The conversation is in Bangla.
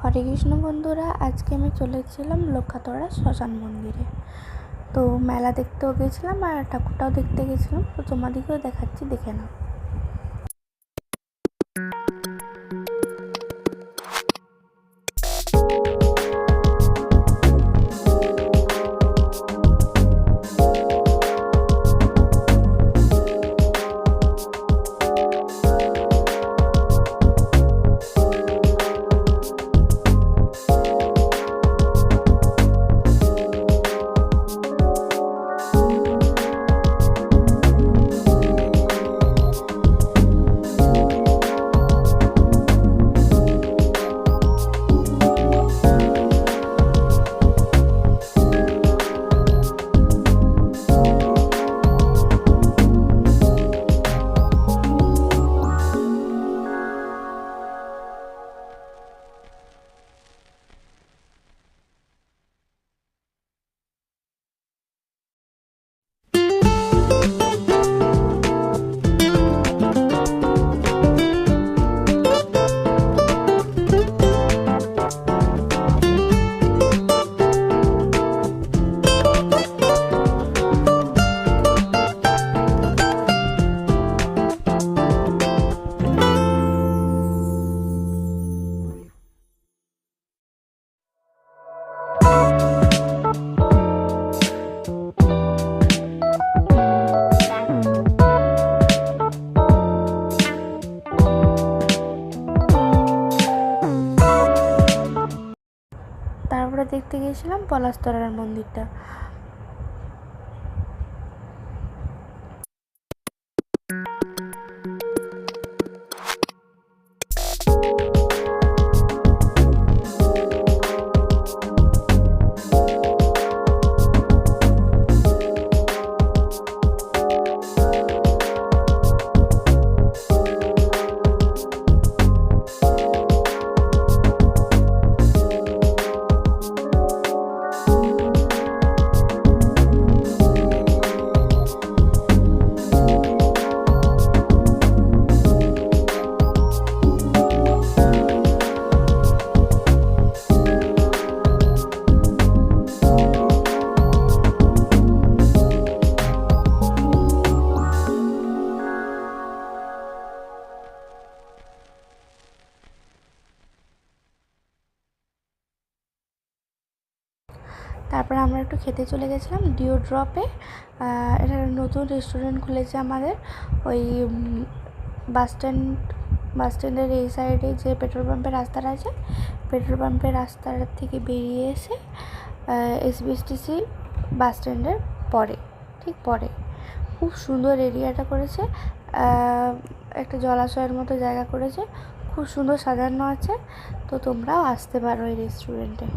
হরে কৃষ্ণ বন্ধুরা, আজকে আমি চলেছিলাম লক্ষাতড়া শ্মশান মন্দিরে। তো মেলা দেখতেও গেছিলাম আর ঠাকুরটাও দেখতে গেছিলাম। তো তোমাদেরকেও দেখাচ্ছি, দেখে নাও। তারপরে দেখতে গিয়েছিলাম পলাশতলার মন্দিরটা। তারপরে আমরা একটু খেতে চলে গেছিলাম ডিও ড্রপে। এটা নতুন রেস্টুরেন্ট খুলেছে আমাদের ওই বাসস্ট্যান্ডের এই সাইডে যে পেট্রোল পাম্পের রাস্তাটা আছে, পেট্রোল পাম্পের রাস্তাটা থেকে বেরিয়ে এসে এসবিএসটিসি বাস স্ট্যান্ডের ঠিক পরে খুব সুন্দর এরিয়াটা করেছে। একটা জলাশয়ের মতো জায়গা করেছে, খুব সুন্দর সাজানো আছে। তো তোমরাও আসতে পারো এই রেস্টুরেন্টে।